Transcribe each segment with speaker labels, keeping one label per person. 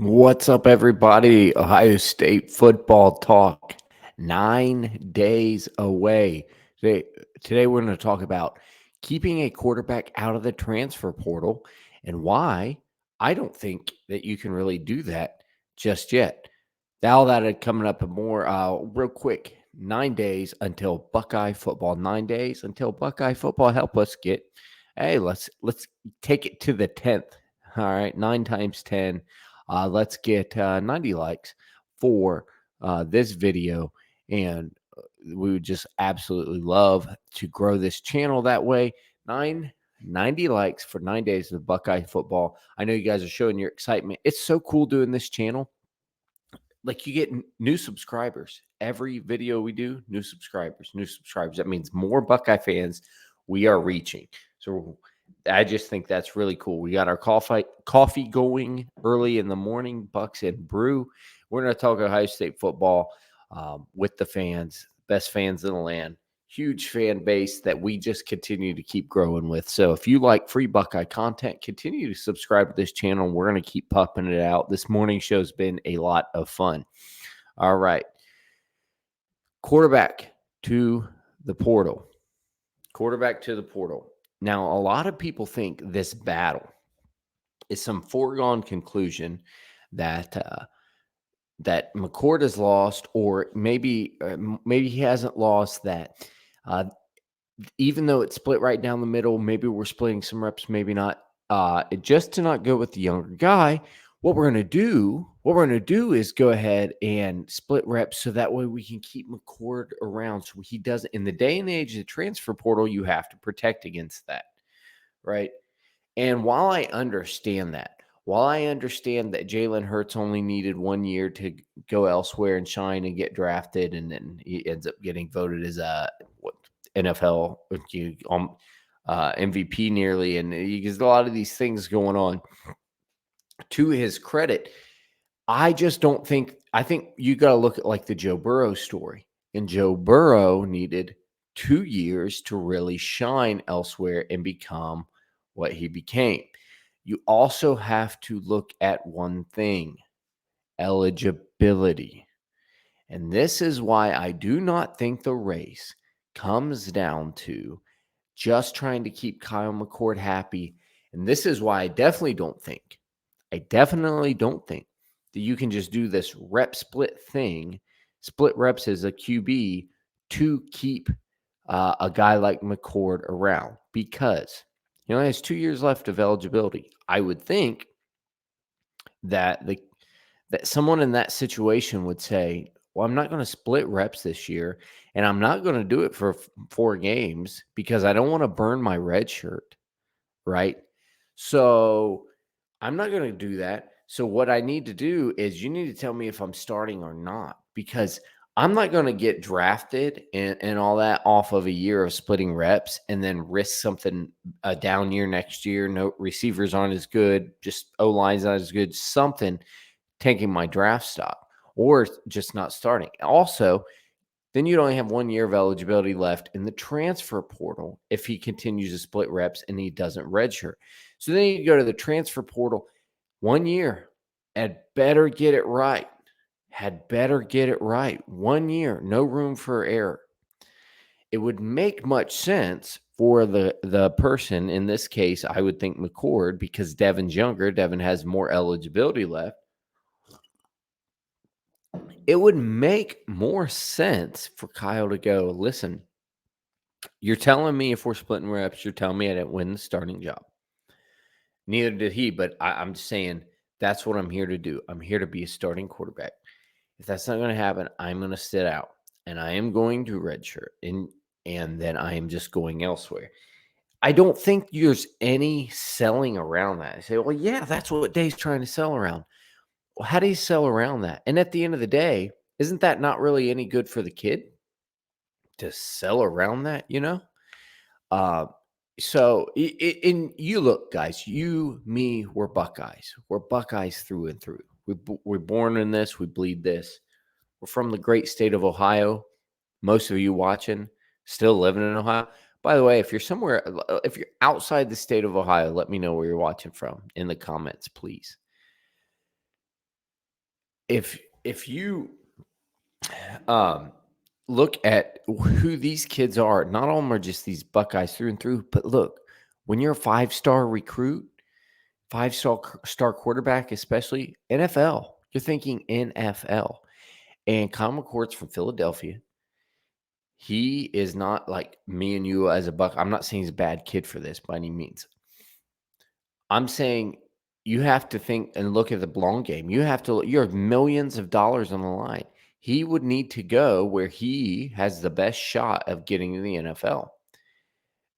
Speaker 1: What's up, everybody? Ohio State football talk. 9 days away. Today, today we're going to talk about keeping a quarterback out of the transfer portal and why I don't think that you can really do that just yet. All that are coming up and more real quick. 9 days until Buckeye football. 9 days until Buckeye football. Help us get. Hey, let's take it to the 10th. All right, 9 times 10. Let's get 90 likes for this video. And we would just absolutely love to grow this channel that way. 90 likes for 9 days of Buckeye football. I know you guys are showing your excitement. It's so cool doing this channel. Like, you get new subscribers every video we do. New subscribers. That means more Buckeye fans we are reaching. So I just think that's really cool. We got our coffee going early in the morning, Bucks and Brew. We're going to talk Ohio State football with the fans, best fans in the land. Huge fan base that we just continue to keep growing with. So if you like free Buckeye content, continue to subscribe to this channel. We're going to keep pumping it out. This morning show's been a lot of fun. All right. Quarterback to the portal. Now, a lot of people think this battle is some foregone conclusion that that McCord has lost, or maybe he hasn't lost. That even though it's split right down the middle, maybe we're splitting some reps, maybe not. Just to not go with the younger guy, what we're going to do is go ahead and split reps so that way we can keep McCord around, so he doesn't. In the day and age of the transfer portal, you have to protect against that, right? And while I understand that Jalen Hurts only needed 1 year to go elsewhere and shine and get drafted, and then he ends up getting voted as a NFL MVP nearly, and there's a lot of these things going on. To his credit, I just don't think. I think you got to look at like the Joe Burrow story, and Joe Burrow needed 2 years to really shine elsewhere and become what he became. You also have to look at one thing: eligibility. And this is why I do not think the race comes down to just trying to keep Kyle McCord happy. And this is why I definitely don't think that you can just do this rep split thing, split reps as a QB to keep a guy like McCord around, because he only has 2 years left of eligibility. I would think that that someone in that situation would say, well, I'm not going to split reps this year, and I'm not going to do it for 4 games because I don't want to burn my red shirt, right? So I'm not going to do that. So what I need to do is you need to tell me if I'm starting or not, because I'm not going to get drafted and all that off of a year of splitting reps and then risk something, a down year next year. No, receivers aren't as good, just O-line's not as good, something taking my draft stock, or just not starting. Also, then you'd only have 1 year of eligibility left in the transfer portal if he continues to split reps and he doesn't redshirt. So then you go to the transfer portal 1 year. Had better get it right. 1 year, no room for error. It would make much sense for the person, in this case, I would think McCord, because Deven's younger. Deven has more eligibility left. It would make more sense for Kyle to go, listen, you're telling me if we're splitting reps, you're telling me I didn't win the starting job. Neither did he, but I'm just saying that's what I'm here to do. I'm here to be a starting quarterback. If that's not going to happen, I'm going to sit out, and I am going to redshirt, and then I am just going elsewhere. I don't think there's any selling around that. I say, well, yeah, that's what Dave's trying to sell around. Well, how do you sell around that? And at the end of the day, isn't that not really any good for the kid to sell around that, you know? Uh, so, and you look, guys, you, me, we're Buckeyes. We're Buckeyes through and through. We're born in this. We bleed this. We're from the great state of Ohio. Most of you watching still living in Ohio. By the way, if you're outside the state of Ohio, let me know where you're watching from in the comments, please. if you um, look at who these kids are, not all of them are just these Buckeyes through and through. But look, when you're a 5-star recruit, 5-star quarterback, especially NFL, you're thinking NFL. And Kyle McCord's from Philadelphia. He is not like me and you as a Buck. I'm not saying he's a bad kid for this by any means. I'm saying you have to think and look at the long game. You have to, you have millions of dollars on the line. He would need to go where he has the best shot of getting in the NFL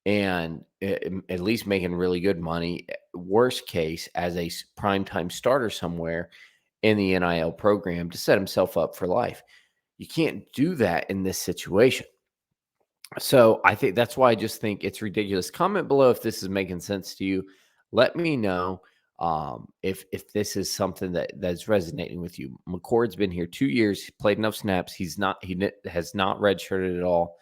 Speaker 1: and at least making really good money. Worst case, as a primetime starter somewhere in the NIL program to set himself up for life. You can't do that in this situation. So I think that's why I just think it's ridiculous. Comment below if this is making sense to you. Let me know if this is something that's resonating with you. McCord's been here 2 years. He played enough snaps. Has not redshirted at all.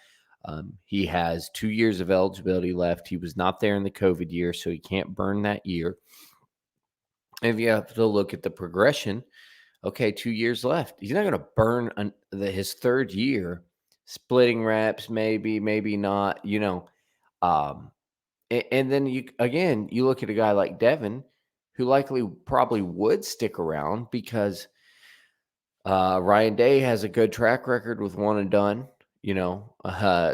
Speaker 1: He has 2 years of eligibility left. He was not there in the COVID year, so he can't burn that year. And if you have to look at the progression, okay, 2 years left. He's not going to burn his third year splitting reps, maybe not, Um, and then you look at a guy like Deven, who likely probably would stick around because Ryan Day has a good track record with one and done,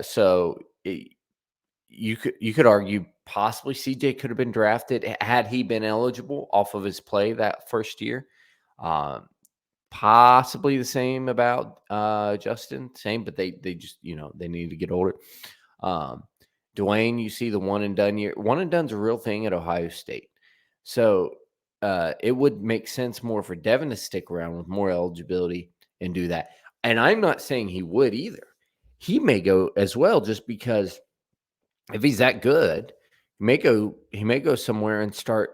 Speaker 1: so you could argue possibly CJ could have been drafted had he been eligible off of his play that first year. Um, Possibly the same about Justin, same, but they just they need to get older. Um, Dwayne, you see the one and done year. One and done's a real thing at Ohio State, so it would make sense more for Deven to stick around with more eligibility and do that. And I'm not saying he would either. He may go as well, just because if he's that good, he may go somewhere and start,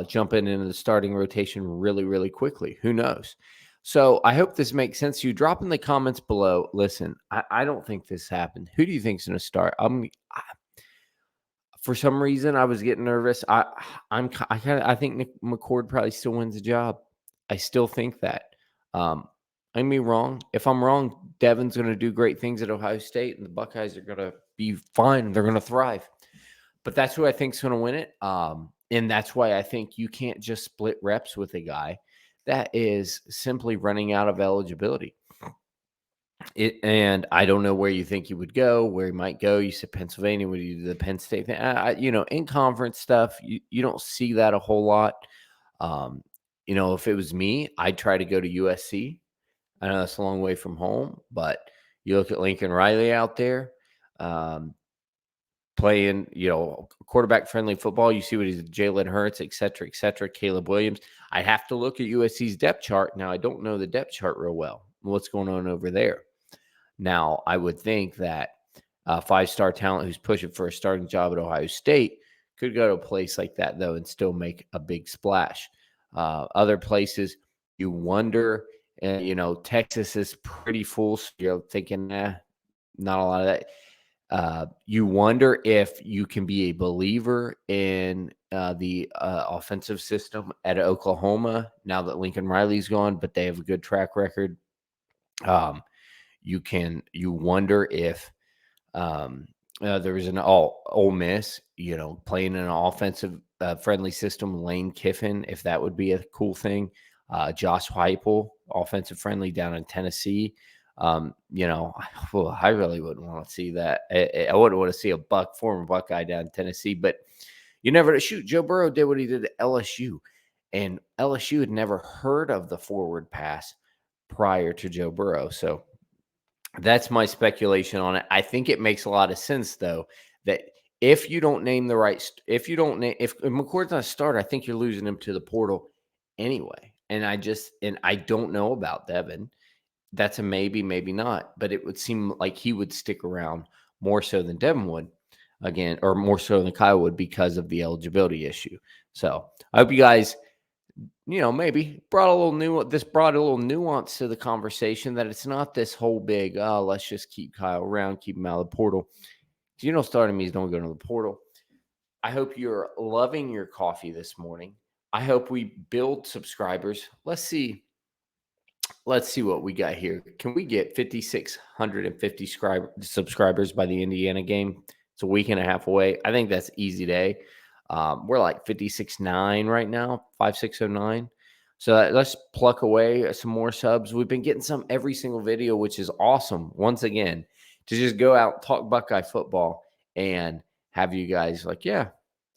Speaker 1: jumping into the starting rotation really, really quickly. Who knows? So I hope this makes sense to you. Drop in the comments below. Listen, I don't think this happened. Who do you think's going to start? For some reason, I was getting nervous. I think Nick McCord probably still wins the job. I still think that. Um, I may be wrong. If I'm wrong, Deven's going to do great things at Ohio State, and the Buckeyes are going to be fine. They're going to thrive. But that's who I think's going to win it. And that's why I think you can't just split reps with a guy that is simply running out of eligibility. And I don't know where you think he would go, where he might go. You said Pennsylvania. Would you do the Penn State thing? In conference stuff, you don't see that a whole lot. If it was me, I'd try to go to USC. I know that's a long way from home, but you look at Lincoln Riley out there, playing, quarterback friendly football. You see what he's Jalen Hurts, et cetera, Caleb Williams. I have to look at USC's depth chart. Now, I don't know the depth chart real well. What's going on over there? Now, I would think that a 5-star talent who's pushing for a starting job at Ohio State could go to a place like that, though, and still make a big splash. Other places, you wonder, Texas is pretty full, so you're thinking, not a lot of that. You wonder if you can be a believer in the offensive system at Oklahoma now that Lincoln Riley's gone, but they have a good track record. You wonder if there was an Ole Miss, playing in an offensive friendly system, Lane Kiffin, if that would be a cool thing. Josh Heupel, offensive friendly down in Tennessee. I really wouldn't want to see that. I wouldn't want to see a former Buckeye down in Tennessee, but you never shoot. Joe Burrow did what he did at LSU, and LSU had never heard of the forward pass prior to Joe Burrow. So that's my speculation on it. I think it makes a lot of sense, though, that if you don't name the right, if McCord's not a starter, I think you're losing him to the portal anyway. And I don't know about Deven. That's a maybe, maybe not. But it would seem like he would stick around more so than Deven would, again, or more so than Kyle would, because of the eligibility issue. So I hope you guys, maybe brought a little nuance to the conversation, that it's not this whole big, let's just keep Kyle around, keep him out of the portal. Starting means don't go to the portal. I hope you're loving your coffee this morning. I hope we build subscribers. Let's see Let's see what we got here. Can we get 5,650 subscribers by the Indiana game? It's a week and a half away. I think that's easy day. We're like 56.9 right now, 5609. So let's pluck away some more subs. We've been getting some every single video, which is awesome. Once again, to just go out, talk Buckeye football, and have you guys like, yeah,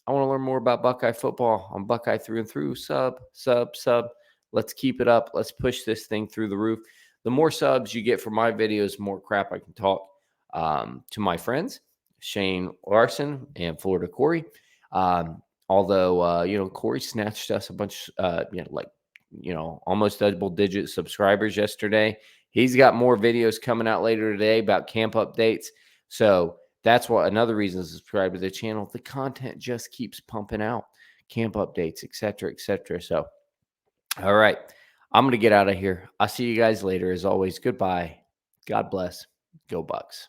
Speaker 1: I want to learn more about Buckeye football. I'm Buckeye through and through. Sub, sub, sub. Let's keep it up. Let's push this thing through the roof. The more subs you get for my videos, more crap I can talk to my friends, Shane Larson and Florida Corey. Although, Corey snatched us a bunch, almost double digit subscribers yesterday. He's got more videos coming out later today about camp updates. So that's what another reason to subscribe to the channel. The content just keeps pumping out, camp updates, et cetera, et cetera. So, all right, I'm going to get out of here. I'll see you guys later. As always, goodbye. God bless. Go Bucks.